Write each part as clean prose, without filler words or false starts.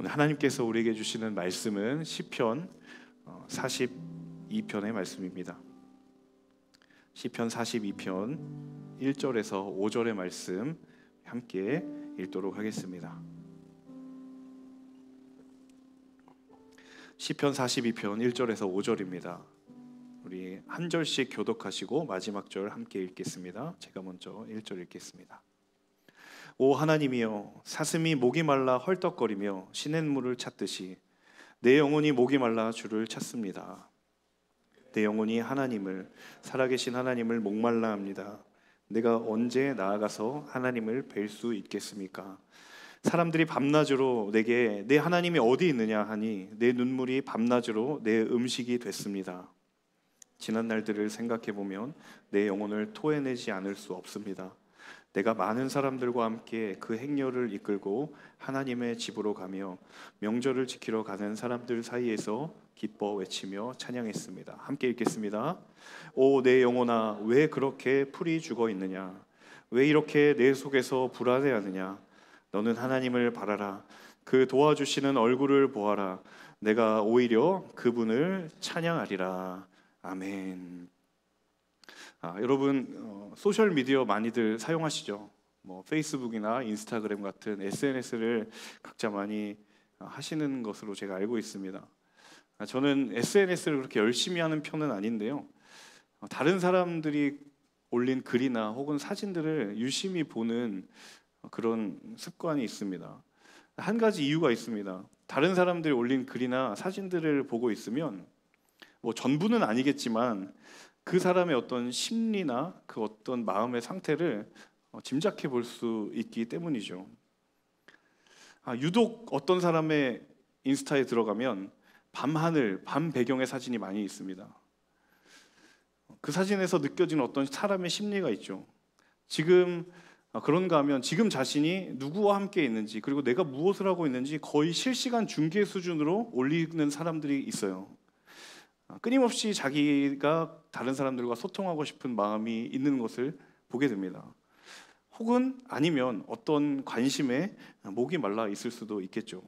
오늘 하나님께서 우리에게 주시는 말씀은 시편 42편의 말씀입니다. 시편 42편 1절에서 5절의 말씀 함께 읽도록 하겠습니다. 시편 42편 1절에서 5절입니다. 우리 한 절씩 교독하시고 마지막 절 함께 읽겠습니다. 제가 먼저 1절 읽겠습니다. 오 하나님이여, 사슴이 목이 말라 헐떡거리며 시냇물을 찾듯이 내 영혼이 목이 말라 주를 찾습니다. 내 영혼이 하나님을, 살아계신 하나님을 목말라 합니다. 내가 언제 나아가서 하나님을 뵐 수 있겠습니까? 사람들이 밤낮으로 내게 내 하나님이 어디 있느냐 하니 내 눈물이 밤낮으로 내 음식이 됐습니다. 지난 날들을 생각해 보면 내 영혼을 토해내지 않을 수 없습니다. 내가 많은 사람들과 함께 그 행렬을 이끌고 하나님의 집으로 가며 명절을 지키러 가는 사람들 사이에서 기뻐 외치며 찬양했습니다. 함께 읽겠습니다. 오 내 영혼아, 왜 그렇게 풀이 죽어 있느냐? 왜 이렇게 내 속에서 불안해하느냐? 너는 하나님을 바라라. 그 도와주시는 얼굴을 보아라. 내가 오히려 그분을 찬양하리라. 아멘. 여러분 소셜 미디어 많이들 사용하시죠? 페이스북이나 인스타그램 같은 SNS를 각자 많이 하시는 것으로 제가 알고 있습니다. 저는 SNS를 그렇게 열심히 하는 편은 아닌데요. 다른 사람들이 올린 글이나 혹은 사진들을 유심히 보는 그런 습관이 있습니다. 한 가지 이유가 있습니다. 다른 사람들이 올린 글이나 사진들을 보고 있으면 전부는 아니겠지만 그 사람의 어떤 심리나 그 어떤 마음의 상태를 짐작해 볼 수 있기 때문이죠. 유독 어떤 사람의 인스타에 들어가면 밤하늘, 밤 배경의 사진이 많이 있습니다. 그 사진에서 느껴지는 어떤 사람의 심리가 있죠. 지금 그런가 하면 지금 자신이 누구와 함께 있는지, 그리고 내가 무엇을 하고 있는지 거의 실시간 중계 수준으로 올리는 사람들이 있어요. 끊임없이 자기가 다른 사람들과 소통하고 싶은 마음이 있는 것을 보게 됩니다. 혹은 아니면 어떤 관심에 목이 말라 있을 수도 있겠죠.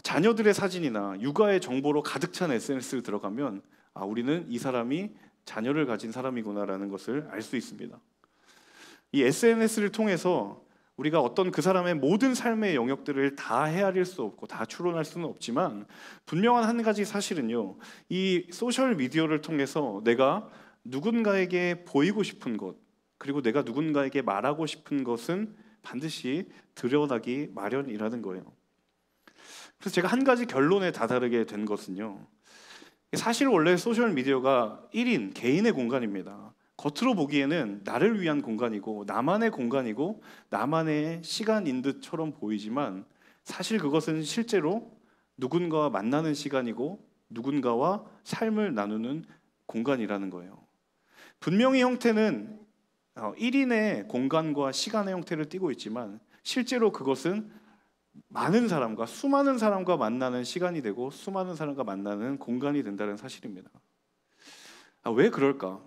자녀들의 사진이나 육아의 정보로 가득 찬 SNS를 들어가면 우리는 이 사람이 자녀를 가진 사람이구나라는 것을 알 수 있습니다. 이 SNS를 통해서 우리가 어떤 그 사람의 모든 삶의 영역들을 다 헤아릴 수 없고 다 추론할 수는 없지만 분명한 한 가지 사실은요, 이 소셜 미디어를 통해서 내가 누군가에게 보이고 싶은 것, 그리고 내가 누군가에게 말하고 싶은 것은 반드시 드러나기 마련이라는 거예요. 그래서 제가 한 가지 결론에 다다르게 된 것은요, 사실 원래 소셜 미디어가 1인, 개인의 공간입니다. 겉으로 보기에는 나를 위한 공간이고 나만의 공간이고 나만의 시간인 듯처럼 보이지만 사실 그것은 실제로 누군가와 만나는 시간이고 누군가와 삶을 나누는 공간이라는 거예요. 분명히 형태는 1인의 공간과 시간의 형태를 띠고 있지만 실제로 그것은 많은 사람과, 수많은 사람과 만나는 시간이 되고 수많은 사람과 만나는 공간이 된다는 사실입니다. 왜 그럴까?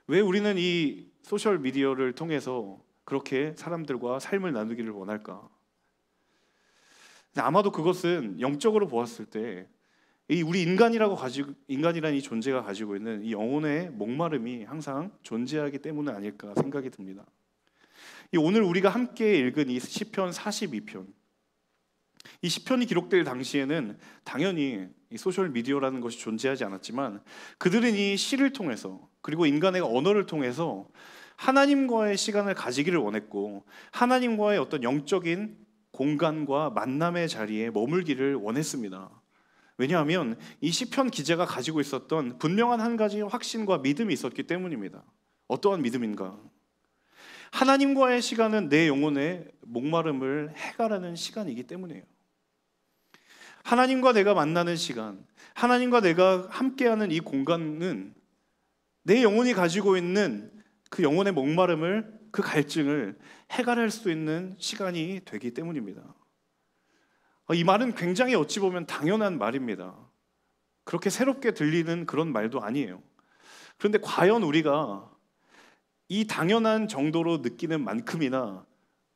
왜 우리는 이 소셜 미디어를 통해서 그렇게 사람들과 삶을 나누기를 원할까? 아마도 그것은 영적으로 보았을 때 우리 인간이라는 이 존재가 가지고 있는 이 영혼의 목마름이 항상 존재하기 때문은 아닐까 생각이 듭니다. 오늘 우리가 함께 읽은 이 시편 42편, 이 시편이 기록될 당시에는 당연히 이 소셜 미디어라는 것이 존재하지 않았지만 그들은 이 시를 통해서, 그리고 인간의 언어를 통해서 하나님과의 시간을 가지기를 원했고 하나님과의 어떤 영적인 공간과 만남의 자리에 머물기를 원했습니다. 왜냐하면 이 시편 기자가 가지고 있었던 분명한 한 가지 확신과 믿음이 있었기 때문입니다. 어떠한 믿음인가? 하나님과의 시간은 내 영혼의 목마름을 해결하는 시간이기 때문이에요. 하나님과 내가 만나는 시간, 하나님과 내가 함께하는 이 공간은 내 영혼이 가지고 있는 그 영혼의 목마름을, 그 갈증을 해결할 수 있는 시간이 되기 때문입니다. 이 말은 굉장히 어찌 보면 당연한 말입니다. 그렇게 새롭게 들리는 그런 말도 아니에요. 그런데 과연 우리가 이 당연한 정도로 느끼는 만큼이나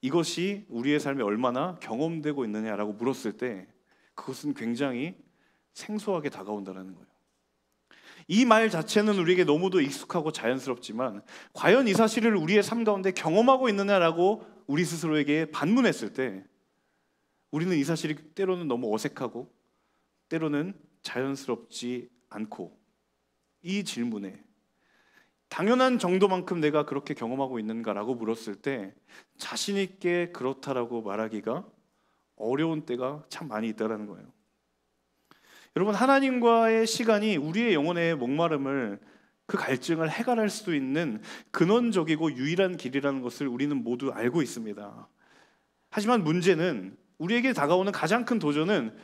이것이 우리의 삶에 얼마나 경험되고 있느냐라고 물었을 때 그것은 굉장히 생소하게 다가온다는 거예요. 이 말 자체는 우리에게 너무도 익숙하고 자연스럽지만 과연 이 사실을 우리의 삶 가운데 경험하고 있느냐라고 우리 스스로에게 반문했을 때 우리는 이 사실이 때로는 너무 어색하고 때로는 자연스럽지 않고, 이 질문에 당연한 정도만큼 내가 그렇게 경험하고 있는가라고 물었을 때 자신 있게 그렇다라고 말하기가 어려운 때가 참 많이 있다는 거예요. 여러분, 하나님과의 시간이 우리의 영혼의 목마름을, 그 갈증을 해결할 수 있는 근원적이고 유일한 길이라는 것을 우리는 모두 알고 있습니다. 하지만 문제는, 우리에게 다가오는 가장 큰 도전은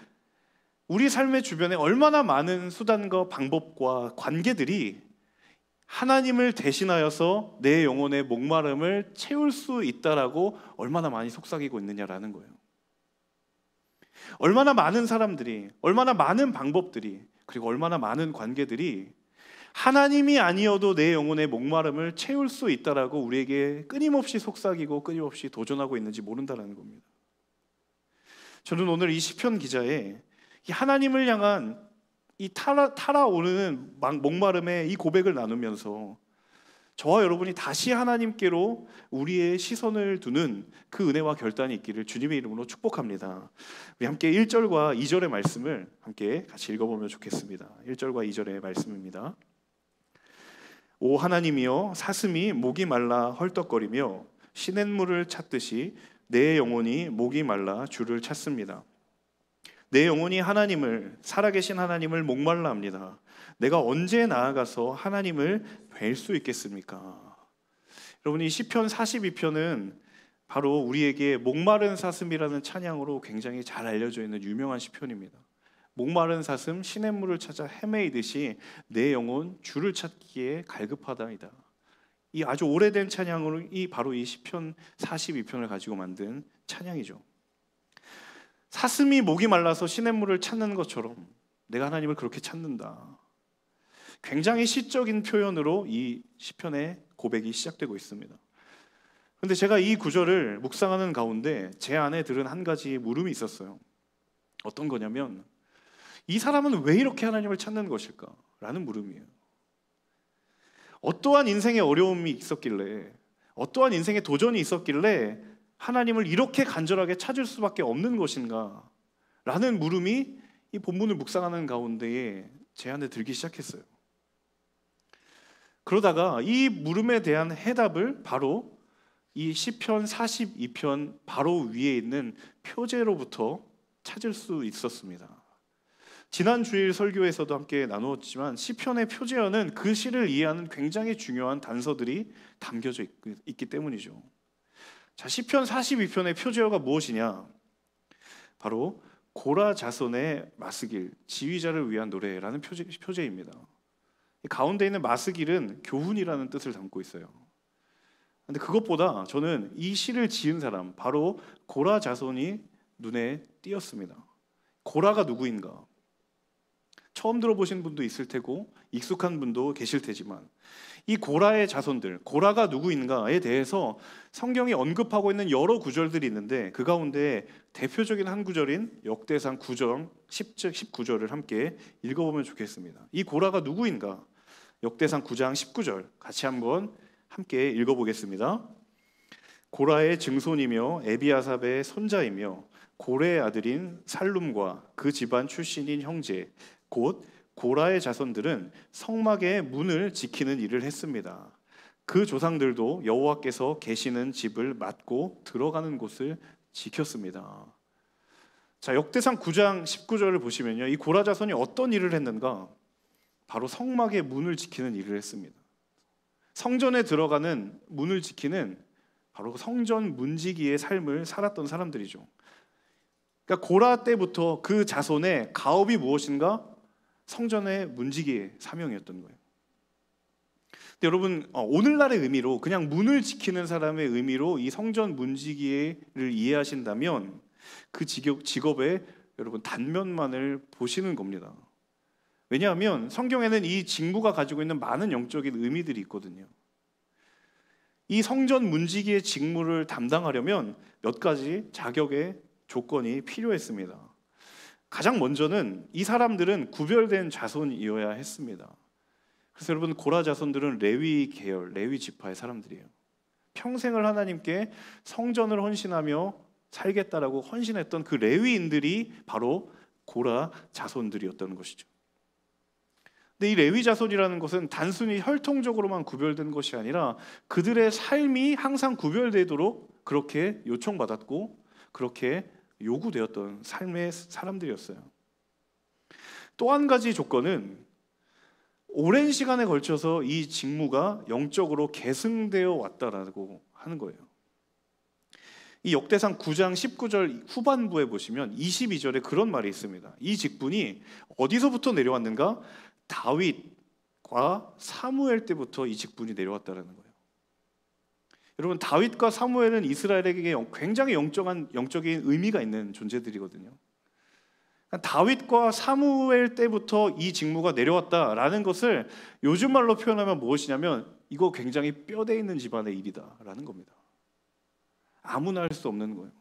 우리 삶의 주변에 얼마나 많은 수단과 방법과 관계들이 하나님을 대신하여서 내 영혼의 목마름을 채울 수 있다라고 얼마나 많이 속삭이고 있느냐라는 거예요. 얼마나 많은 사람들이, 얼마나 많은 방법들이, 그리고 얼마나 많은 관계들이 하나님이 아니어도 내 영혼의 목마름을 채울 수 있다라고 우리에게 끊임없이 속삭이고 끊임없이 도전하고 있는지 모른다는 겁니다. 저는 오늘 이 시편 기자의 이 하나님을 향한 이 타라오르는 목마름의 이 고백을 나누면서 저와 여러분이 다시 하나님께로 우리의 시선을 두는 그 은혜와 결단이 있기를 주님의 이름으로 축복합니다. 우리 함께 1절과 2절의 말씀을 함께 같이 읽어보면 좋겠습니다. 1절과 2절의 말씀입니다. 오 하나님이여, 사슴이 목이 말라 헐떡거리며 시냇물을 찾듯이 내 영혼이 목이 말라 주를 찾습니다. 내 영혼이 하나님을, 살아계신 하나님을 목말라 합니다. 내가 언제 나아가서 하나님을 뵐 수 있겠습니까? 여러분, 이 시편 42편은 바로 우리에게 목마른 사슴이라는 찬양으로 굉장히 잘 알려져 있는 유명한 시편입니다. 목마른 사슴 시냇물을 찾아 헤매이듯이 내 영혼 주를 찾기에 갈급하다이다. 이 아주 오래된 찬양으로 바로 이 시편 42편을 가지고 만든 찬양이죠. 사슴이 목이 말라서 시냇물을 찾는 것처럼 내가 하나님을 그렇게 찾는다. 굉장히 시적인 표현으로 이 시편의 고백이 시작되고 있습니다. 그런데 제가 이 구절을 묵상하는 가운데 제 안에 들은 한 가지 물음이 있었어요. 어떤 거냐면, 이 사람은 왜 이렇게 하나님을 찾는 것일까? 라는 물음이에요. 어떠한 인생의 어려움이 있었길래, 어떠한 인생의 도전이 있었길래 하나님을 이렇게 간절하게 찾을 수밖에 없는 것인가? 라는 물음이 이 본문을 묵상하는 가운데에 제 안에 들기 시작했어요. 그러다가 이 물음에 대한 해답을 바로 이 시편 42편 바로 위에 있는 표제로부터 찾을 수 있었습니다. 지난 주일 설교에서도 함께 나누었지만 시편의 표제어는 그 시를 이해하는 굉장히 중요한 단서들이 담겨져 있기 때문이죠. 자, 시편 42편의 표제어가 무엇이냐? 바로 고라 자손의 마스길, 지휘자를 위한 노래라는 표제입니다. 가운데 있는 마스길은 교훈이라는 뜻을 담고 있어요. 근데 그것보다 저는 이 시를 지은 사람, 바로 고라 자손이 눈에 띄었습니다. 고라가 누구인가? 처음 들어보신 분도 있을 테고 익숙한 분도 계실 테지만 이 고라의 자손들, 고라가 누구인가에 대해서 성경이 언급하고 있는 여러 구절들이 있는데 그 가운데 대표적인 한 구절인 역대상 9장 19절을 함께 읽어보면 좋겠습니다. 이 고라가 누구인가? 역대상 9장 19절 같이 한번 함께 읽어보겠습니다. 고라의 증손이며 에비아삽의 손자이며 고레의 아들인 살룸과 그 집안 출신인 형제 곧 고라의 자손들은 성막의 문을 지키는 일을 했습니다. 그 조상들도 여호와께서 계시는 집을 맡고 들어가는 곳을 지켰습니다. 자, 역대상 9장 19절을 보시면요, 이 고라 자손이 어떤 일을 했는가? 바로 성막의 문을 지키는 일을 했습니다. 성전에 들어가는 문을 지키는 바로 성전 문지기의 삶을 살았던 사람들이죠. 그러니까 고라 때부터 그 자손의 가업이 무엇인가? 성전의 문지기의 사명이었던 거예요. 근데 여러분, 오늘날의 의미로 그냥 문을 지키는 사람의 의미로 이 성전 문지기를 이해하신다면 그 직업의 여러분 단면만을 보시는 겁니다. 왜냐하면 성경에는 이 직무가 가지고 있는 많은 영적인 의미들이 있거든요. 이 성전 문지기의 직무를 담당하려면 몇 가지 자격의 조건이 필요했습니다. 가장 먼저는 이 사람들은 구별된 자손이어야 했습니다. 그래서 여러분, 고라 자손들은 레위 계열, 레위 지파의 사람들이에요. 평생을 하나님께 성전을 헌신하며 살겠다라고 헌신했던 그 레위인들이 바로 고라 자손들이었던 것이죠. 근데 이 레위 자손이라는 것은 단순히 혈통적으로만 구별된 것이 아니라 그들의 삶이 항상 구별되도록 그렇게 요청받았고 그렇게 요구되었던 삶의 사람들이었어요. 또 한 가지 조건은 오랜 시간에 걸쳐서 이 직무가 영적으로 계승되어 왔다라고 하는 거예요. 이 역대상 9장 19절 후반부에 보시면 22절에 그런 말이 있습니다. 이 직분이 어디서부터 내려왔는가? 다윗과 사무엘 때부터 이 직분이 내려왔다는 거예요. 여러분, 다윗과 사무엘은 이스라엘에게 굉장히 영적인 의미가 있는 존재들이거든요. 다윗과 사무엘 때부터 이 직무가 내려왔다라는 것을 요즘 말로 표현하면 무엇이냐면 이거 굉장히 뼈대 있는 집안의 일이다라는 겁니다. 아무나 할 수 없는 거예요.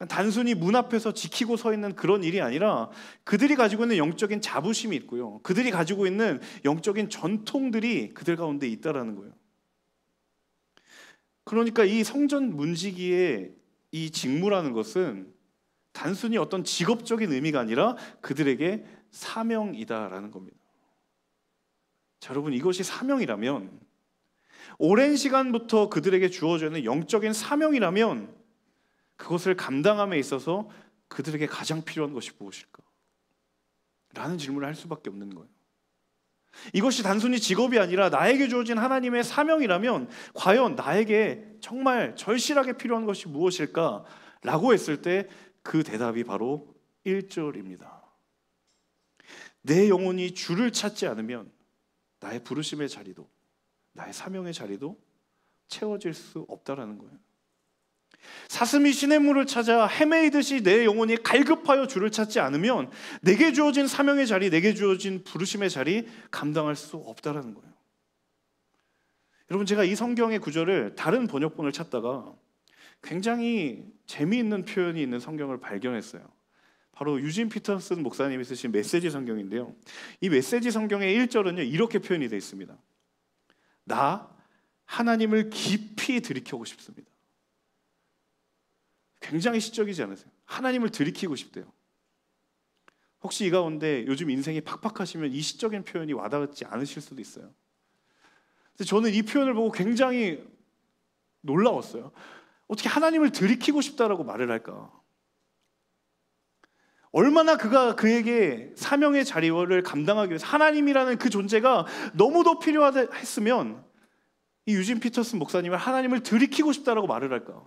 단순히 문 앞에서 지키고 서 있는 그런 일이 아니라 그들이 가지고 있는 영적인 자부심이 있고요. 그들이 가지고 있는 영적인 전통들이 그들 가운데 있다라는 거예요. 그러니까 이 성전 문지기의 이 직무라는 것은 단순히 어떤 직업적인 의미가 아니라 그들에게 사명이다라는 겁니다. 자, 여러분, 이것이 사명이라면, 오랜 시간부터 그들에게 주어져 있는 영적인 사명이라면 그것을 감당함에 있어서 그들에게 가장 필요한 것이 무엇일까? 라는 질문을 할 수밖에 없는 거예요. 이것이 단순히 직업이 아니라 나에게 주어진 하나님의 사명이라면 과연 나에게 정말 절실하게 필요한 것이 무엇일까? 라고 했을 때 그 대답이 바로 1절입니다. 내 영혼이 주를 찾지 않으면 나의 부르심의 자리도 나의 사명의 자리도 채워질 수 없다라는 거예요. 사슴이 시냇물을 찾아 헤매이듯이 내 영혼이 갈급하여 주를 찾지 않으면 내게 주어진 사명의 자리, 내게 주어진 부르심의 자리 감당할 수 없다라는 거예요. 여러분, 제가 이 성경의 구절을 다른 번역본을 찾다가 굉장히 재미있는 표현이 있는 성경을 발견했어요. 바로 유진 피터슨 목사님이 쓰신 메시지 성경인데요. 이 메시지 성경의 1절은요, 이렇게 표현이 되어 있습니다. 나 하나님을 깊이 들이켜고 싶습니다. 굉장히 시적이지 않으세요? 하나님을 들이키고 싶대요. 혹시 이 가운데 요즘 인생이 팍팍하시면 이 시적인 표현이 와닿지 않으실 수도 있어요. 근데 저는 이 표현을 보고 굉장히 놀라웠어요. 어떻게 하나님을 들이키고 싶다라고 말을 할까? 얼마나 그가 그에게 사명의 자리를 감당하기 위해서 하나님이라는 그 존재가 너무도 필요했으면 이 유진 피터슨 목사님을 하나님을 들이키고 싶다라고 말을 할까?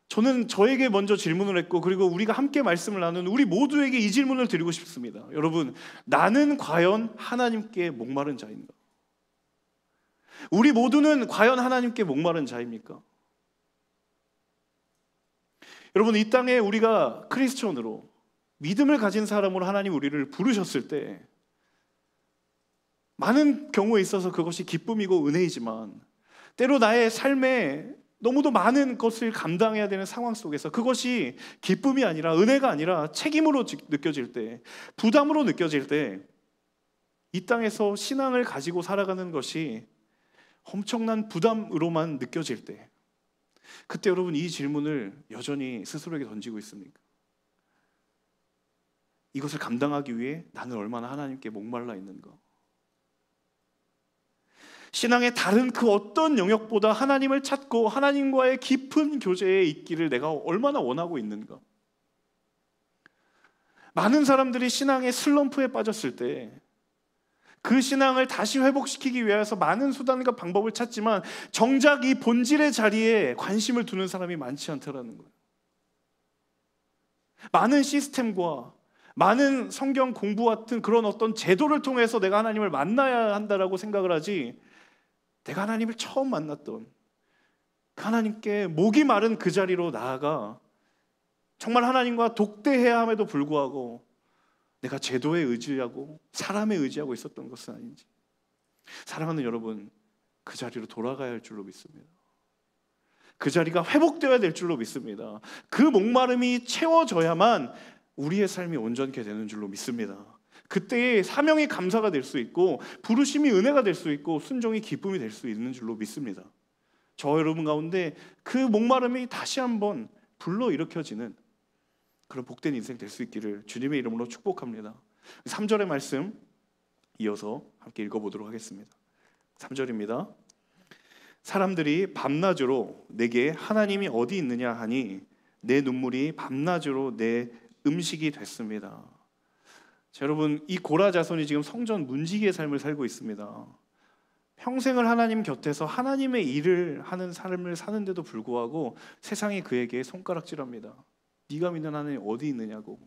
저는 저에게 먼저 질문을 했고, 그리고 우리가 함께 말씀을 나눈 우리 모두에게 이 질문을 드리고 싶습니다. 여러분, 나는 과연 하나님께 목마른 자인가? 우리 모두는 과연 하나님께 목마른 자입니까? 여러분, 이 땅에 우리가 크리스천으로 믿음을 가진 사람으로 하나님 우리를 부르셨을 때 많은 경우에 있어서 그것이 기쁨이고 은혜이지만 때로 나의 삶에 너무도 많은 것을 감당해야 되는 상황 속에서 그것이 기쁨이 아니라 은혜가 아니라 책임으로 느껴질 때, 부담으로 느껴질 때, 이 땅에서 신앙을 가지고 살아가는 것이 엄청난 부담으로만 느껴질 때, 그때 여러분 이 질문을 여전히 스스로에게 던지고 있습니까? 이것을 감당하기 위해 나는 얼마나 하나님께 목말라 있는가? 신앙의 다른 그 어떤 영역보다 하나님을 찾고 하나님과의 깊은 교제에 있기를 내가 얼마나 원하고 있는가? 많은 사람들이 신앙의 슬럼프에 빠졌을 때 그 신앙을 다시 회복시키기 위해서 많은 수단과 방법을 찾지만 정작 이 본질의 자리에 관심을 두는 사람이 많지 않다라는 거예요. 많은 시스템과 많은 성경 공부 같은 그런 어떤 제도를 통해서 내가 하나님을 만나야 한다라고 생각을 하지, 내가 하나님을 처음 만났던 그 하나님께 목이 마른 그 자리로 나아가 정말 하나님과 독대해야 함에도 불구하고 내가 제도에 의지하고 사람에 의지하고 있었던 것은 아닌지. 사랑하는 여러분, 그 자리로 돌아가야 할 줄로 믿습니다. 그 자리가 회복되어야 될 줄로 믿습니다. 그 목마름이 채워져야만 우리의 삶이 온전케 되는 줄로 믿습니다. 그때의 사명이 감사가 될 수 있고 부르심이 은혜가 될 수 있고 순종이 기쁨이 될 수 있는 줄로 믿습니다. 저 여러분 가운데 그 목마름이 다시 한번 불러일으켜지는 그런 복된 인생 될 수 있기를 주님의 이름으로 축복합니다. 3절의 말씀 이어서 함께 읽어보도록 하겠습니다. 3절입니다. 사람들이 밤낮으로 내게 하나님이 어디 있느냐 하니 내 눈물이 밤낮으로 내 음식이 됐습니다. 자, 여러분, 이 고라 자손이 지금 성전 문지기의 삶을 살고 있습니다. 평생을 하나님 곁에서 하나님의 일을 하는 삶을 사는데도 불구하고 세상이 그에게 손가락질합니다. 네가 믿는 하나님 어디 있느냐고.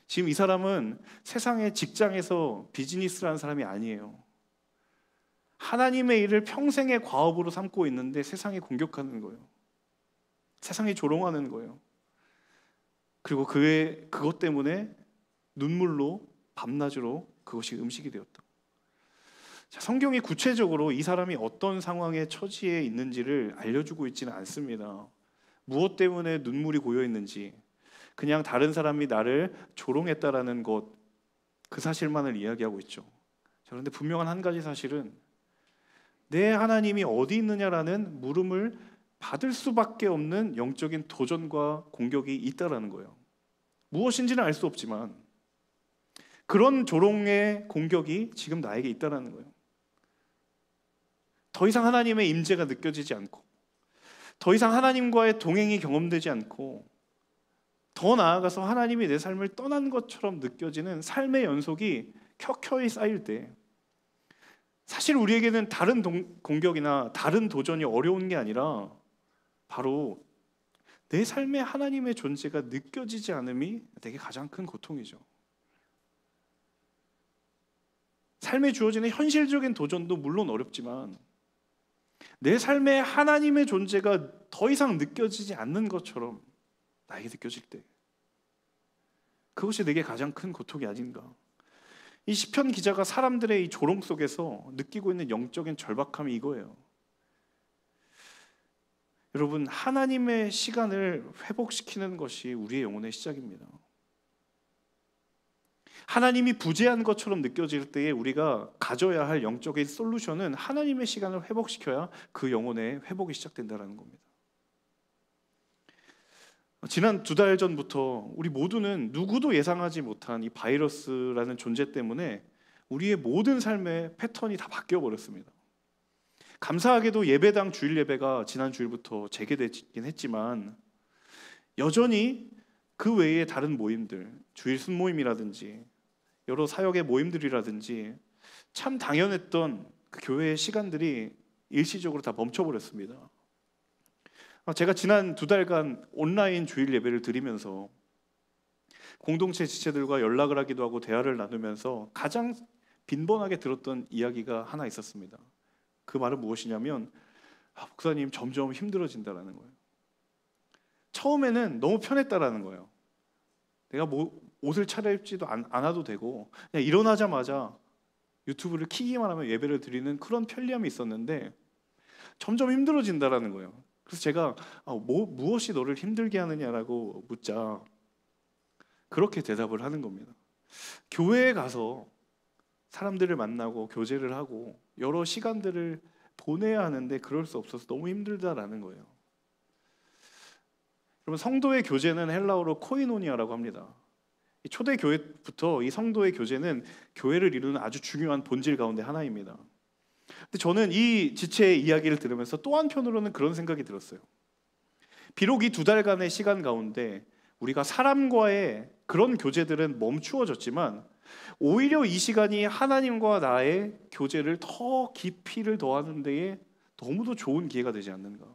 지금 이 사람은 세상의 직장에서 비즈니스를 하는 사람이 아니에요. 하나님의 일을 평생의 과업으로 삼고 있는데 세상이 공격하는 거예요. 세상이 조롱하는 거예요. 그리고 그것 때문에 눈물로 밤낮으로 그것이 음식이 되었다. 자, 성경이 구체적으로 이 사람이 어떤 상황의 처지에 있는지를 알려주고 있지는 않습니다. 무엇 때문에 눈물이 고여 있는지, 그냥 다른 사람이 나를 조롱했다라는 것, 그 사실만을 이야기하고 있죠. 자, 그런데 분명한 한 가지 사실은 내 하나님이 어디 있느냐라는 물음을 받을 수밖에 없는 영적인 도전과 공격이 있다라는 거예요. 무엇인지는 알 수 없지만 그런 조롱의 공격이 지금 나에게 있다라는 거예요. 더 이상 하나님의 임재가 느껴지지 않고, 더 이상 하나님과의 동행이 경험되지 않고, 더 나아가서 하나님이 내 삶을 떠난 것처럼 느껴지는 삶의 연속이 켜켜이 쌓일 때, 사실 우리에게는 다른 공격이나 다른 도전이 어려운 게 아니라 바로 내 삶에 하나님의 존재가 느껴지지 않음이 되게 가장 큰 고통이죠. 삶에 주어지는 현실적인 도전도 물론 어렵지만 내 삶에 하나님의 존재가 더 이상 느껴지지 않는 것처럼 나에게 느껴질 때, 그것이 내게 가장 큰 고통이 아닌가. 이 시편 기자가 사람들의 이 조롱 속에서 느끼고 있는 영적인 절박함이 이거예요. 여러분, 하나님의 시간을 회복시키는 것이 우리의 영혼의 시작입니다. 하나님이 부재한 것처럼 느껴질 때에 우리가 가져야 할 영적인 솔루션은 하나님의 시간을 회복시켜야 그 영혼의 회복이 시작된다는 겁니다. 지난 2달 전부터 우리 모두는 누구도 예상하지 못한 이 바이러스라는 존재 때문에 우리의 모든 삶의 패턴이 다 바뀌어 버렸습니다. 감사하게도 예배당 주일 예배가 지난 주일부터 재개되긴 했지만 여전히 그 외에 다른 모임들, 주일 순모임이라든지 여러 사역의 모임들이라든지 참 당연했던 그 교회의 시간들이 일시적으로 다 멈춰버렸습니다. 제가 지난 2달간 온라인 주일 예배를 드리면서 공동체 지체들과 연락을 하기도 하고 대화를 나누면서 가장 빈번하게 들었던 이야기가 하나 있었습니다. 그 말은 무엇이냐면, 목사님 점점 힘들어진다라는 거예요. 처음에는 너무 편했다라는 거예요. 내가 옷을 차려입지도 않아도 되고 그냥 일어나자마자 유튜브를 켜기만 하면 예배를 드리는 그런 편리함이 있었는데 점점 힘들어진다라는 거예요. 그래서 제가 무엇이 너를 힘들게 하느냐라고 묻자 그렇게 대답을 하는 겁니다. 교회에 가서 사람들을 만나고 교제를 하고 여러 시간들을 보내야 하는데 그럴 수 없어서 너무 힘들다라는 거예요. 여러분, 성도의 교제는 헬라어로 코이노니아라고 합니다. 초대 교회부터 이 성도의 교제는 교회를 이루는 아주 중요한 본질 가운데 하나입니다. 근데 저는 이 지체의 이야기를 들으면서 또 한편으로는 그런 생각이 들었어요. 비록 이 2달간의 시간 가운데 우리가 사람과의 그런 교제들은 멈추어졌지만 오히려 이 시간이 하나님과 나의 교제를 더 깊이를 더하는 데에 너무도 좋은 기회가 되지 않는가.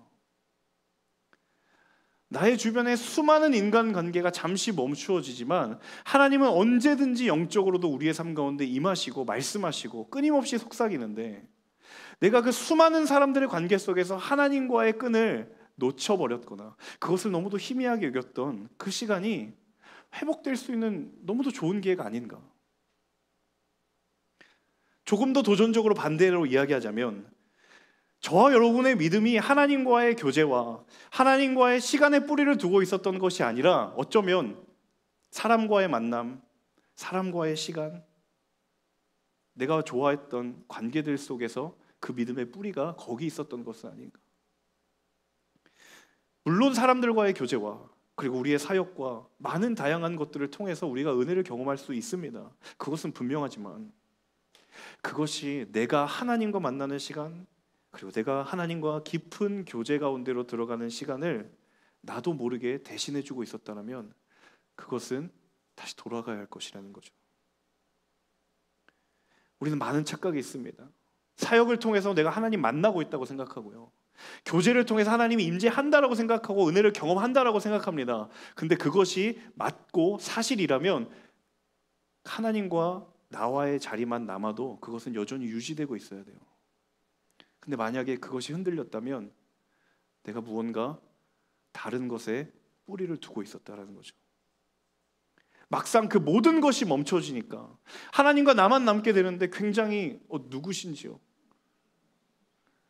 나의 주변에 수많은 인간관계가 잠시 멈추어지지만 하나님은 언제든지 영적으로도 우리의 삶 가운데 임하시고 말씀하시고 끊임없이 속삭이는데 내가 그 수많은 사람들의 관계 속에서 하나님과의 끈을 놓쳐버렸거나 그것을 너무도 희미하게 여겼던 그 시간이 회복될 수 있는 너무도 좋은 기회가 아닌가. 조금 더 도전적으로 반대로 이야기하자면 저와 여러분의 믿음이 하나님과의 교제와 하나님과의 시간의 뿌리를 두고 있었던 것이 아니라 어쩌면 사람과의 만남, 사람과의 시간, 내가 좋아했던 관계들 속에서 그 믿음의 뿌리가 거기 있었던 것은 아닌가. 물론 사람들과의 교제와 그리고 우리의 사역과 많은 다양한 것들을 통해서 우리가 은혜를 경험할 수 있습니다. 그것은 분명하지만 그것이 내가 하나님과 만나는 시간, 그리고 내가 하나님과 깊은 교제 가운데로 들어가는 시간을 나도 모르게 대신해주고 있었다면 그것은 다시 돌아가야 할 것이라는 거죠. 우리는 많은 착각이 있습니다. 사역을 통해서 내가 하나님 만나고 있다고 생각하고요, 교제를 통해서 하나님이 임재한다라고 생각하고 은혜를 경험한다라고 생각합니다. 근데 그것이 맞고 사실이라면 하나님과 나와의 자리만 남아도 그것은 여전히 유지되고 있어야 돼요. 근데 만약에 그것이 흔들렸다면 내가 무언가 다른 것에 뿌리를 두고 있었다라는 거죠. 막상 그 모든 것이 멈춰지니까 하나님과 나만 남게 되는데 굉장히 누구신지요?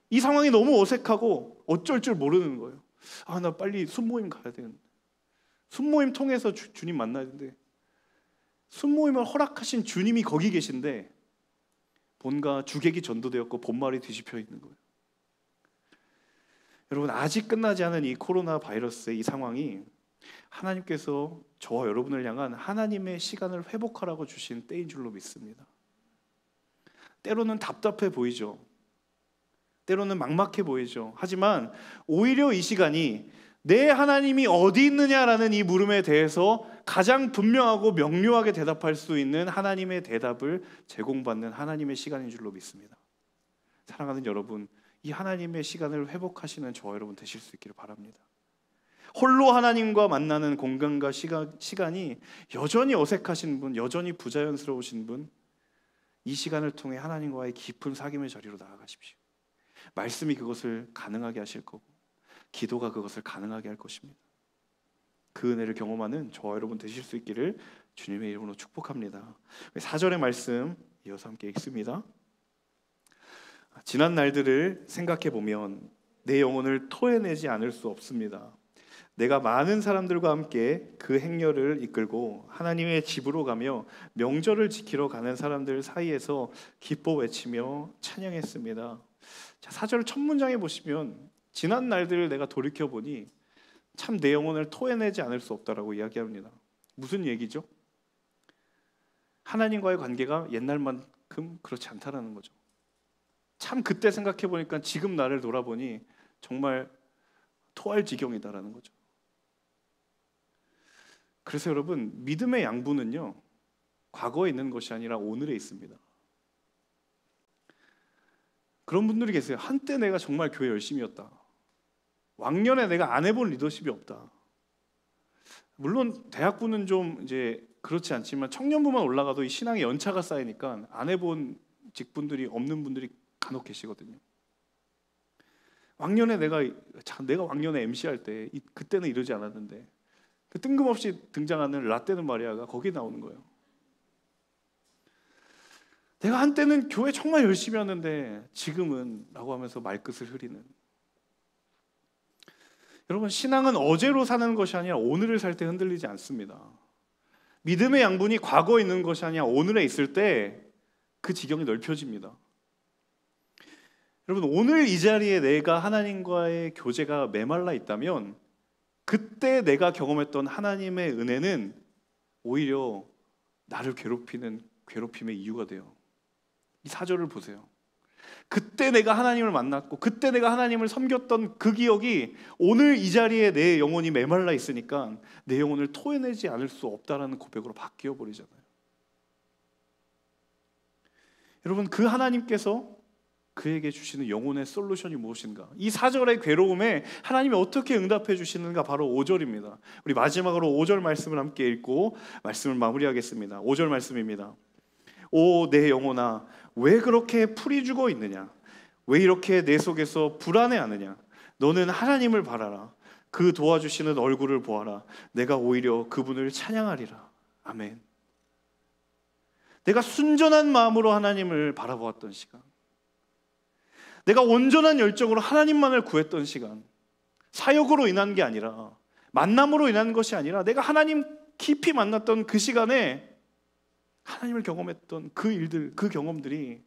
이 상황이 너무 어색하고 어쩔 줄 모르는 거예요. 나 빨리 순모임 가야 되는데, 순모임 통해서 주님 만나야 되는데, 순모임을 허락하신 주님이 거기 계신데 뭔가 주객이 전도되었고 본말이 뒤집혀 있는 거예요. 여러분, 아직 끝나지 않은 이 코로나 바이러스의 이 상황이 하나님께서 저와 여러분을 향한 하나님의 시간을 회복하라고 주신 때인 줄로 믿습니다. 때로는 답답해 보이죠. 때로는 막막해 보이죠. 하지만 오히려 이 시간이 내 하나님이 어디 있느냐라는 이 물음에 대해서 가장 분명하고 명료하게 대답할 수 있는 하나님의 대답을 제공받는 하나님의 시간인 줄로 믿습니다. 사랑하는 여러분, 이 하나님의 시간을 회복하시는 저와 여러분 되실 수 있기를 바랍니다. 홀로 하나님과 만나는 공간과 시간이 여전히 어색하신 분, 여전히 부자연스러우신 분, 이 시간을 통해 하나님과의 깊은 사귐의 자리로 나아가십시오. 말씀이 그것을 가능하게 하실 거고 기도가 그것을 가능하게 할 것입니다. 그 은혜를 경험하는 저와 여러분 되실 수 있기를 주님의 이름으로 축복합니다. 4절의 말씀 이어서 함께 읽습니다. 지난 날들을 생각해 보면 내 영혼을 토해내지 않을 수 없습니다. 내가 많은 사람들과 함께 그 행렬을 이끌고 하나님의 집으로 가며 명절을 지키러 가는 사람들 사이에서 기뻐 외치며 찬양했습니다. 자, 4절 첫 문장에 보시면 지난 날들을 내가 돌이켜보니 참 내 영혼을 토해내지 않을 수 없다라고 이야기합니다. 무슨 얘기죠? 하나님과의 관계가 옛날만큼 그렇지 않다라는 거죠. 참 그때 생각해보니까 지금 나를 돌아보니 정말 토할 지경이다라는 거죠. 그래서 여러분, 믿음의 양분은요, 과거에 있는 것이 아니라 오늘에 있습니다. 그런 분들이 계세요. 한때 내가 정말 교회 열심히였다. 왕년에 내가 안 해본 리더십이 없다. 물론 대학부는 좀 이제 그렇지 않지만 청년부만 올라가도 이 신앙의 연차가 쌓이니까 안 해본 직분들이 없는 분들이 간혹 계시거든요. 왕년에 내가 왕년에 MC 할 때 그때는 이러지 않았는데, 그 뜬금없이 등장하는 라떼는 마리아가 거기에 나오는 거예요. 내가 한때는 교회 정말 열심히 하는데 지금은 라고 하면서 말끝을 흐리는. 여러분, 신앙은 어제로 사는 것이 아니라 오늘을 살 때 흔들리지 않습니다. 믿음의 양분이 과거에 있는 것이 아니라 오늘에 있을 때 그 지경이 넓혀집니다. 여러분, 오늘 이 자리에 내가 하나님과의 교제가 메말라 있다면 그때 내가 경험했던 하나님의 은혜는 오히려 나를 괴롭힘의 이유가 돼요. 이 4절을 보세요. 그때 내가 하나님을 만났고 그때 내가 하나님을 섬겼던 그 기억이 오늘 이 자리에 내 영혼이 메말라 있으니까 내 영혼을 토해내지 않을 수 없다라는 고백으로 바뀌어 버리잖아요. 여러분, 그 하나님께서 그에게 주시는 영혼의 솔루션이 무엇인가? 이 4절의 괴로움에 하나님이 어떻게 응답해 주시는가? 바로 5절입니다. 우리 마지막으로 5절 말씀을 함께 읽고 말씀을 마무리하겠습니다. 5절 말씀입니다. 오 내 영혼아, 왜 그렇게 풀이 죽어 있느냐? 왜 이렇게 내 속에서 불안해하느냐? 너는 하나님을 바라라. 그 도와주시는 얼굴을 보아라. 내가 오히려 그분을 찬양하리라. 아멘. 내가 순전한 마음으로 하나님을 바라보았던 시간, 내가 온전한 열정으로 하나님만을 구했던 시간, 사역으로 인한 게 아니라, 만남으로 인한 것이 아니라 내가 하나님 깊이 만났던 그 시간에 하나님을 경험했던 그 일들, 그 경험들이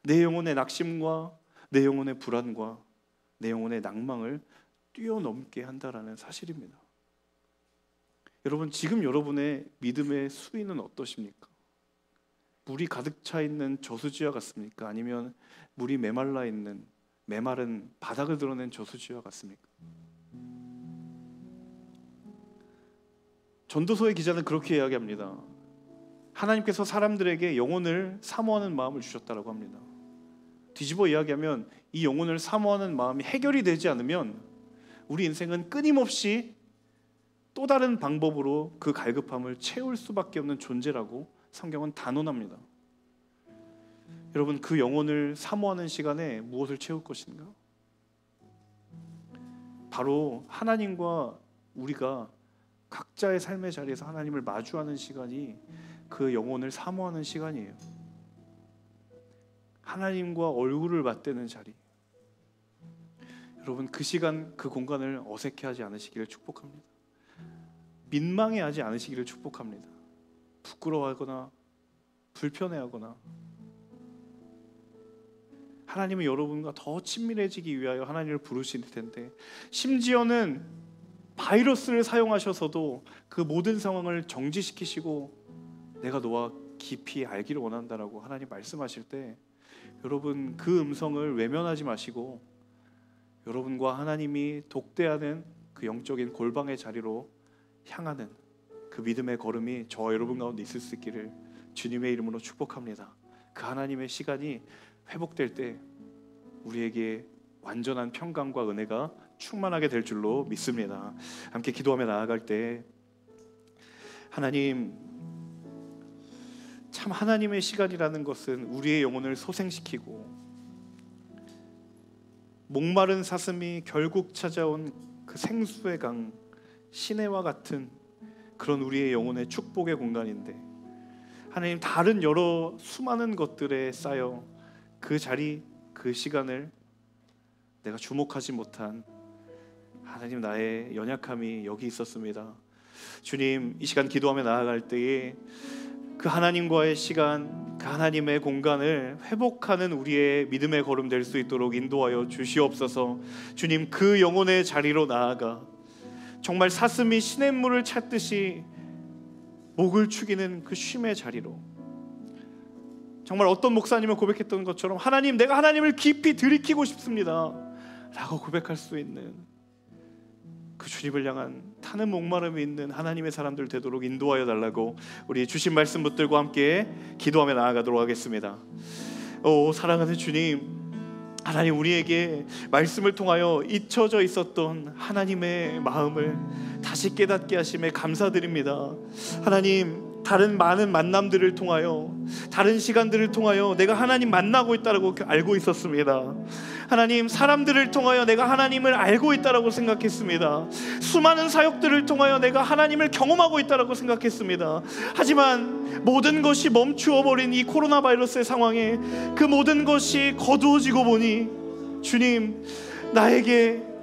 내 영혼의 낙심과 내 영혼의 불안과 내 영혼의 낭망을 뛰어넘게 한다라는 사실입니다. 여러분, 지금 여러분의 믿음의 수위는 어떠십니까? 물이 가득 차 있는 저수지와 같습니까? 아니면 물이 메말라 있는 메마른 바닥을 드러낸 저수지와 같습니까? 전도서의 기자는 그렇게 이야기합니다. 하나님께서 사람들에게 영혼을 사모하는 마음을 주셨다고 합니다. 뒤집어 이야기하면 이 영혼을 사모하는 마음이 해결이 되지 않으면 우리 인생은 끊임없이 또 다른 방법으로 그 갈급함을 채울 수밖에 없는 존재라고 성경은 단언합니다. 여러분, 그 영혼을 사모하는 시간에 무엇을 채울 것인가? 바로 하나님과 우리가 각자의 삶의 자리에서 하나님을 마주하는 시간이 그 영혼을 사모하는 시간이에요. 하나님과 얼굴을 맞대는 자리. 여러분, 그 시간, 그 공간을 어색해하지 않으시기를 축복합니다. 민망해하지 않으시기를 축복합니다. 부끄러워하거나 불편해하거나, 하나님은 여러분과 더 친밀해지기 위하여 하나님을 부르실 텐데, 심지어는 바이러스를 사용하셔서도 그 모든 상황을 정지시키시고 내가 너와 깊이 알기를 원한다라고 하나님 말씀하실 때, 여러분 그 음성을 외면하지 마시고 여러분과 하나님이 독대하는 그 영적인 골방의 자리로 향하는 그 믿음의 걸음이 저와 여러분 가운데 있을 수 있기를 주님의 이름으로 축복합니다. 그 하나님의 시간이 회복될 때 우리에게 완전한 평강과 은혜가 충만하게 될 줄로 믿습니다. 함께 기도하며 나아갈 때, 하나님, 참 하나님의 시간이라는 것은 우리의 영혼을 소생시키고 목마른 사슴이 결국 찾아온 그 생수의 강, 시내와 같은 그런 우리의 영혼의 축복의 공간인데, 하나님, 다른 여러 수많은 것들에 쌓여 그 자리, 그 시간을 내가 주목하지 못한 하나님, 나의 연약함이 여기 있었습니다. 주님, 이 시간 기도하며 나아갈 때에 그 하나님과의 시간, 그 하나님의 공간을 회복하는 우리의 믿음의 걸음 될 수 있도록 인도하여 주시옵소서. 주님, 그 영혼의 자리로 나아가 정말 사슴이 시냇물을 찾듯이 목을 축이는 그 쉼의 자리로, 정말 어떤 목사님을 고백했던 것처럼 하나님, 내가 하나님을 깊이 들이키고 싶습니다 라고 고백할 수 있는 그 주님을 향한 타는 목마름이 있는 하나님의 사람들 되도록 인도하여 달라고 우리 주신 말씀 붙들고 함께 기도하며 나아가도록 하겠습니다. 오 사랑하는 주님, 하나님, 우리에게 말씀을 통하여 잊혀져 있었던 하나님의 마음을 다시 깨닫게 하심에 감사드립니다. 하나님, 다른 많은 만남들을 통하여, 다른 시간들을 통하여 내가 하나님 만나고 있다고 알고 있었습니다. 하나님, 사람들을 통하여 내가 하나님을 알고 있다고 생각했습니다. 수많은 사역들을 통하여 내가 하나님을 경험하고 있다고 생각했습니다. 하지만 모든 것이 멈추어 버린 이 코로나 바이러스의 상황에 그 모든 것이 거두어지고 보니, 주님, 나에게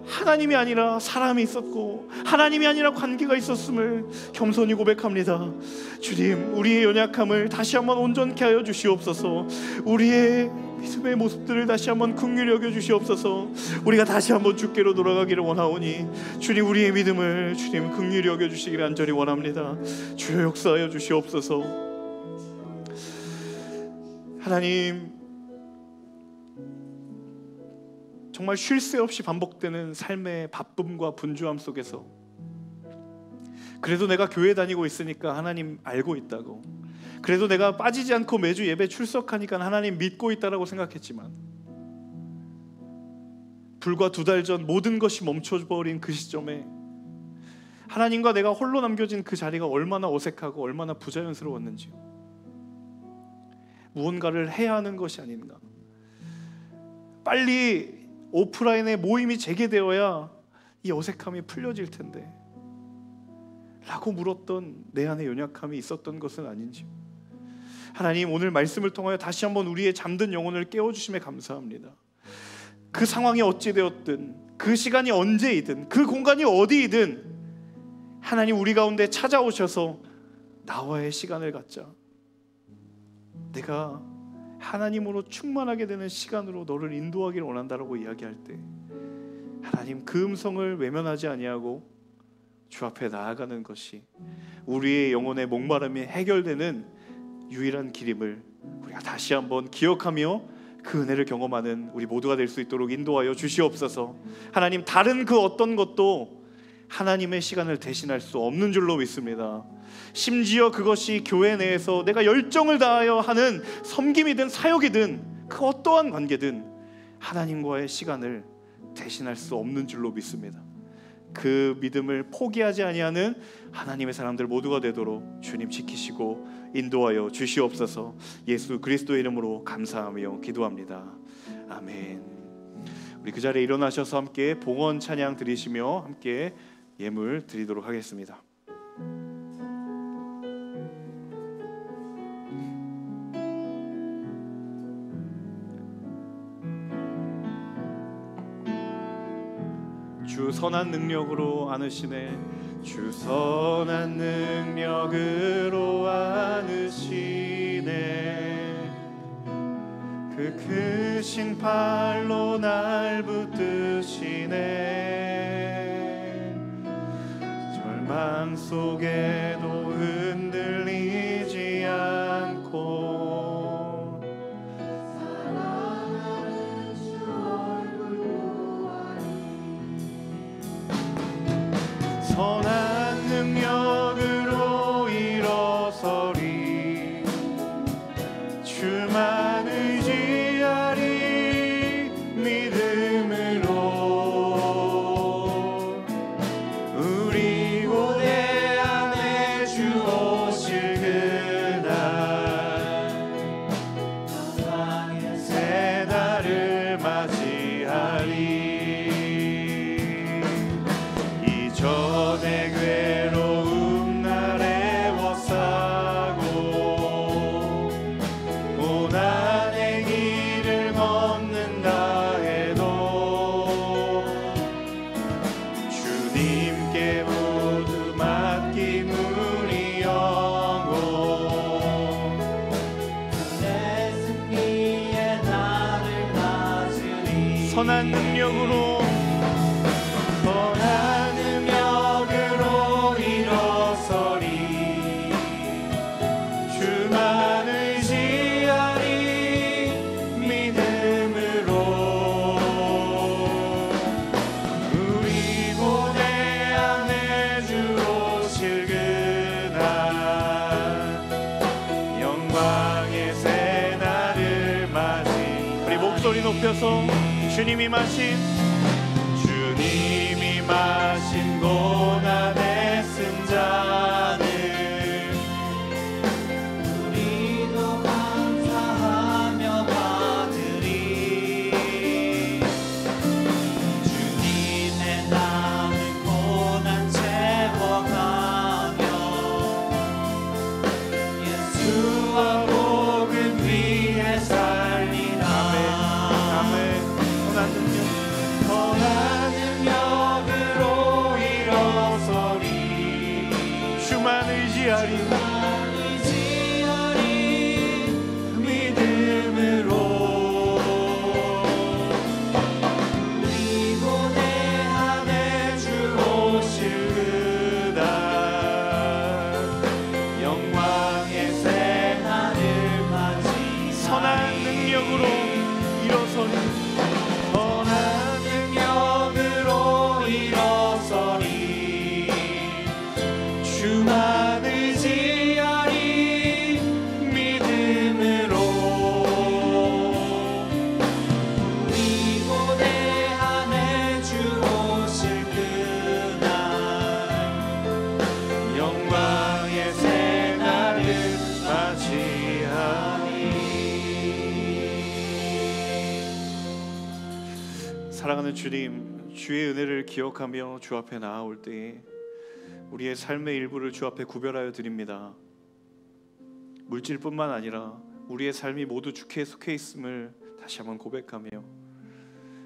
하나님이 아니라 사람이 있었고 하나님이 아니라 관계가 있었음을 겸손히 고백합니다. 주님, 우리의 연약함을 다시 한번 온전케 하여 주시옵소서. 우리의 믿음의 모습들을 다시 한번 긍휼히 여겨 주시옵소서. 우리가 다시 한번 주께로 돌아가기를 원하오니 주님, 우리의 믿음을 주님 긍휼히 여겨 주시기를 간절히 원합니다. 주여 역사하여 주시옵소서. 하나님, 정말 쉴 새 없이 반복되는 삶의 바쁨과 분주함 속에서 그래도 내가 교회 다니고 있으니까 하나님 알고 있다고, 그래도 내가 빠지지 않고 매주 예배 출석하니까 하나님 믿고 있다라고 생각했지만, 불과 2달 전 모든 것이 멈춰버린 그 시점에 하나님과 내가 홀로 남겨진 그 자리가 얼마나 어색하고 얼마나 부자연스러웠는지요. 무언가를 해야 하는 것이 아닌가, 빨리 오프라인의 모임이 재개되어야 이 어색함이 풀려질 텐데 라고 물었던 내 안에 연약함이 있었던 것은 아닌지, 하나님, 오늘 말씀을 통하여 다시 한번 우리의 잠든 영혼을 깨워주심에 감사합니다. 그 상황이 어찌 되었든, 그 시간이 언제이든, 그 공간이 어디이든 하나님, 우리 가운데 찾아오셔서 나와의 시간을 갖자. 내가 하나님으로 충만하게 되는 시간으로 너를 인도하기를 원한다라고 이야기할 때 하나님, 그 음성을 외면하지 아니하고 주 앞에 나아가는 것이 우리의 영혼의 목마름이 해결되는 유일한 길임을 우리가 다시 한번 기억하며 그 은혜를 경험하는 우리 모두가 될 수 있도록 인도하여 주시옵소서. 하나님, 다른 그 어떤 것도 하나님의 시간을 대신할 수 없는 줄로 믿습니다. 심지어 그것이 교회 내에서 내가 열정을 다하여 하는 섬김이든 사역이든 그 어떠한 관계든 하나님과의 시간을 대신할 수 없는 줄로 믿습니다. 그 믿음을 포기하지 아니하는 하나님의 사람들 모두가 되도록 주님 지키시고 인도하여 주시옵소서. 예수 그리스도의 이름으로 감사하며 기도합니다. 아멘. 우리 그 자리에 일어나셔서 함께 봉헌 찬양 드리시며 함께 예물 드리도록 하겠습니다. 주 선한 능력으로 안으시네. 주 선한 능력으로 안으시네. 그 크신 팔로 날 붙드시네. 절망 속에도 흔들리지 않고 선한 능력으로 일어서리. 주만 의지하리. 믿음으로 우리 고대 안에 주 오실 그날 새 날을 맞이하리. 전의 괴로움 날 애워싸고 고난의 길을 걷는다 해도 주님께 모두 맡긴 우리 영혼. 내 승리의 날을 맞으리. 선한 능력으로 높여서 주님이 마신 고난의 쓴 잔을 우리도 감사하며 받으리. 주님의 남은 고난 채워가며 예수와 복음 위에 살리라. 선한 능력으로 일어서리. 주만 의지하리. 믿음으로 우리 고대 안에 주 오실 그날 영광의 새 날을 맞이. 선한 능력으로 일어서리. 주만 의지하리. 믿음으로 우리 고대 안에 주 오실 그날 영광의 새 날을 맞이하리. 사랑하는 주님, 주의 은혜를 기억하며 주 앞에 나아올 때에 우리의 삶의 일부를 주 앞에 구별하여 드립니다. 물질뿐만 아니라 우리의 삶이 모두 주께 속해 있음을 다시 한번 고백하며,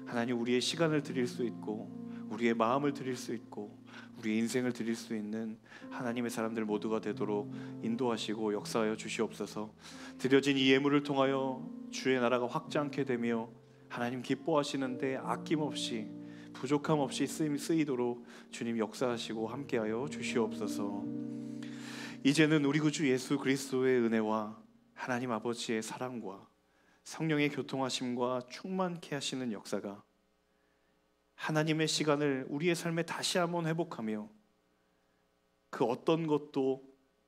하나님, 우리의 시간을 드릴 수 있고 우리의 마음을 드릴 수 있고 우리의 인생을 드릴 수 있는 하나님의 사람들 모두가 되도록 인도하시고 역사하여 주시옵소서. 드려진 이 예물을 통하여 주의 나라가 확장케 되며 하나님 기뻐하시는데 아낌없이 부족함 없이 쓰이도록 주님 역사하시고 함께하여 주시옵소서. 이제는 우리 구주 예수 그리스도의 은혜와 하나님 아버지의 사랑과 성령의 교통하심과 충만케 하시는 역사가 하나님의 시간을 우리의 삶에 다시 한번 회복하며 그 어떤 것도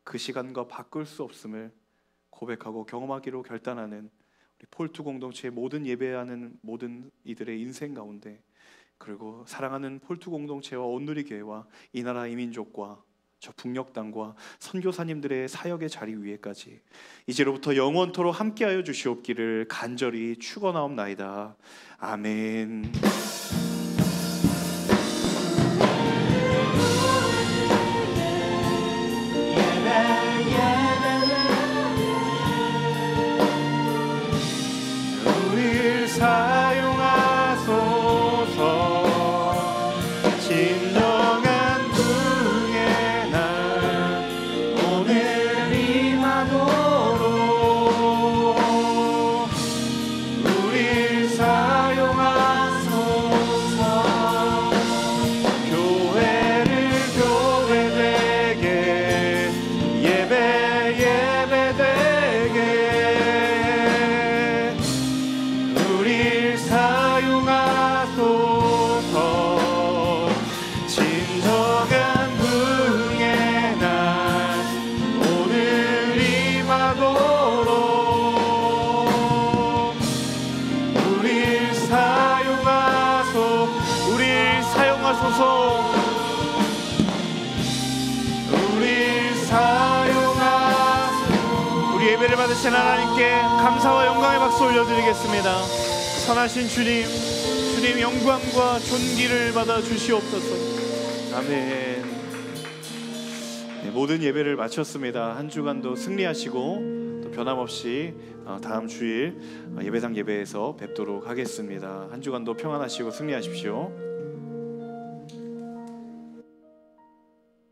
그 시간과 바꿀 수 없음을 고백하고 경험하기로 결단하는 우리 폴투 공동체의 모든 예배하는 모든 이들의 인생 가운데, 그리고 사랑하는 폴투 공동체와 온누리 교회와 이 나라 이민족과 저 북녘 땅과 선교사님들의 사역의 자리 위에까지 이제로부터 영원토록 함께하여 주시옵기를 간절히 축원하옵나이다. 아멘. 우리를 사용하소서. 진정한 부흥의 날 오늘 임하도록 우리를 사용하소서. 교회를 교회되게, 예배되게 우리를 사용하소서. 진정한 부흥의 날 오늘 임하도록 우리를 사용하소서. 우리를 사용하소서. 우리 예배를 받으신 하나님께 감사와 영광의 박수 올려드리겠습니다. 선하신 주님, 주님 영광과 존귀를 받아 주시옵소서. 아멘. 네, 모든 예배를 마쳤습니다. 한 주간도 승리하시고 또 변함없이 다음 주일 예배당 예배에서 뵙도록 하겠습니다. 한 주간도 평안하시고 승리하십시오.